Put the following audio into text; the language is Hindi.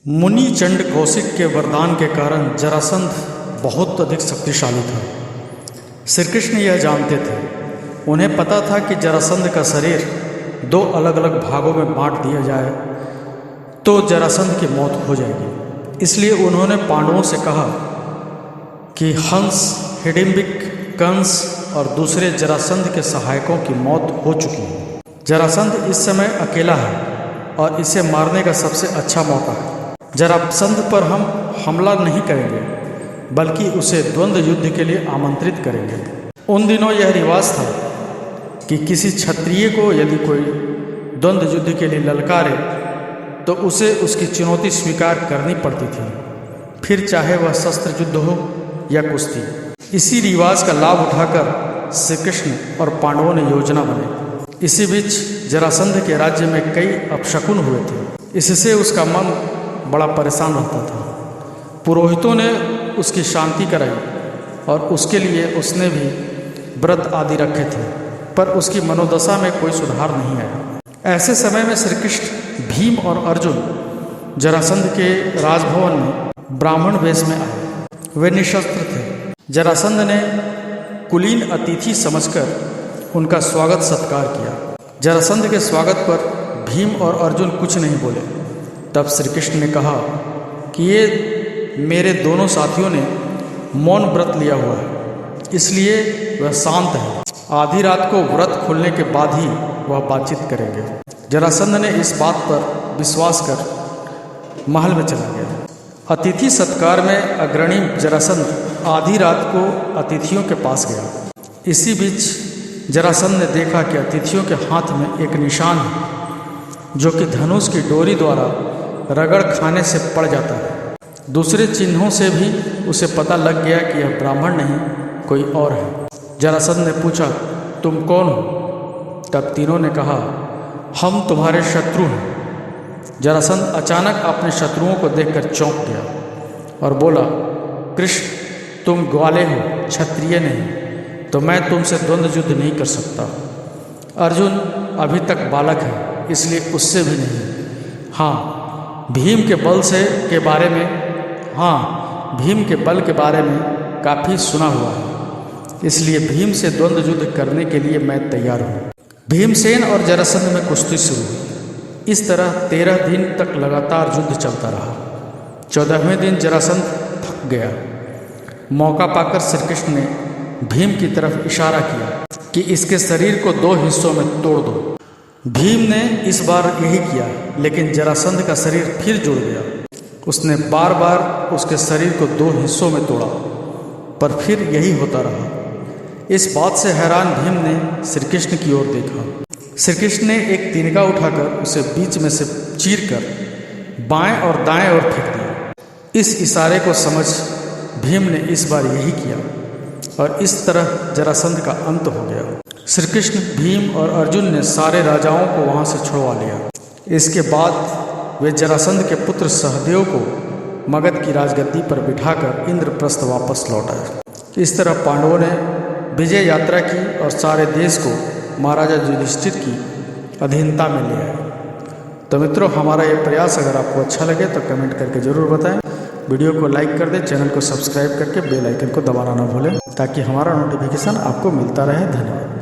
मुनि चंड कौशिक के वरदान के कारण जरासंध बहुत अधिक शक्तिशाली था। श्री कृष्ण यह जानते थे। उन्हें पता था कि जरासंध का शरीर दो अलग अलग भागों में बांट दिया जाए तो जरासंध की मौत हो जाएगी। इसलिए उन्होंने पांडवों से कहा कि हंस, हिडिंबिक, कंस और दूसरे जरासंध के सहायकों की मौत हो चुकी है। जरासंध इस समय अकेला है और इसे मारने का सबसे अच्छा मौका है। जरासंध पर हम हमला नहीं करेंगे बल्कि उसे द्वंद्व युद्ध के लिए आमंत्रित करेंगे। उन दिनों यह रिवाज था कि किसी क्षत्रिय को यदि कोई द्वंद्व युद्ध के लिए ललकारे तो उसे उसकी चुनौती स्वीकार करनी पड़ती थी, फिर चाहे वह शस्त्र युद्ध हो या कुश्ती। इसी रिवाज का लाभ उठाकर श्री कृष्ण और पांडवों ने योजना बनाई। इसी बीच जरासंध के राज्य में कई अपशकुन हुए थे। इससे उसका मन बड़ा परेशान रहता था। पुरोहितों ने उसकी शांति कराई और उसके लिए उसने भी व्रत आदि रखे थे, पर उसकी मनोदशा में कोई सुधार नहीं आया। ऐसे समय में श्री कृष्ण, भीम और अर्जुन जरासंध के राजभवन में ब्राह्मण वेश में आए। वे निशस्त्र थे। जरासंध ने कुलीन अतिथि समझकर उनका स्वागत सत्कार किया। जरासंध के स्वागत पर भीम और अर्जुन कुछ नहीं बोले। तब श्री कृष्ण ने कहा कि ये मेरे दोनों साथियों ने मौन व्रत लिया हुआ है, इसलिए वह शांत है। आधी रात को व्रत खुलने के बाद ही वह बातचीत करेंगे। जरासंध ने इस बात पर विश्वास कर महल में चला गया। अतिथि सत्कार में अग्रणी जरासंध आधी रात को अतिथियों के पास गया। इसी बीच जरासंध ने देखा कि अतिथियों के हाथ में एक निशान है जो कि धनुष की डोरी द्वारा रगड़ खाने से पड़ जाता है। दूसरे चिन्हों से भी उसे पता लग गया कि यह ब्राह्मण नहीं कोई और है। जरासंध ने पूछा, तुम कौन हो? तब तीनों ने कहा, हम तुम्हारे शत्रु हैं। जरासंध अचानक अपने शत्रुओं को देखकर चौंक गया और बोला, कृष्ण, तुम ग्वाले हो, क्षत्रिय नहीं, तो मैं तुमसे द्वंद्व युद्ध नहीं कर सकता। अर्जुन अभी तक बालक है, इसलिए उससे भी नहीं। हाँ, भीम के बल के बल के बारे में काफ़ी सुना हुआ है, इसलिए भीम से द्वंद्व युद्ध करने के लिए मैं तैयार हूँ। भीमसेन और जरासंध में कुश्ती शुरू हुई। इस तरह 13 दिन तक लगातार युद्ध चलता रहा। 14वें दिन जरासंध थक गया। मौका पाकर श्री कृष्ण ने भीम की तरफ इशारा किया कि इसके शरीर को 2 हिस्सों में तोड़ दो। भीम ने इस बार यही किया, लेकिन जरासंध का शरीर फिर जुड़ गया। उसने बार बार उसके शरीर को 2 हिस्सों में तोड़ा, पर फिर यही होता रहा। इस बात से हैरान भीम ने श्री कृष्ण की ओर देखा। श्री कृष्ण ने एक तिनका उठाकर उसे बीच में से चीरकर बाएं और दाएं ओर फेंक दिया। इस इशारे को समझ भीम ने इस बार यही किया और इस तरह जरासंध का अंत हो गया। श्री कृष्ण, भीम और अर्जुन ने सारे राजाओं को वहां से छुड़वा लिया। इसके बाद वे जरासंध के पुत्र सहदेव को मगध की राजगद्दी पर बिठाकर इंद्रप्रस्थ वापस लौट आए। इस तरह पांडवों ने विजय यात्रा की और सारे देश को महाराजा युधिष्ठिर की अधीनता में ले आए। तो मित्रों, हमारा ये प्रयास अगर आपको अच्छा लगे तो कमेंट करके ज़रूर बताएं। वीडियो को लाइक कर दें, चैनल को सब्सक्राइब करके बेल आइकन को दबाना ना भूलें ताकि हमारा नोटिफिकेशन आपको मिलता रहे। धन्यवाद।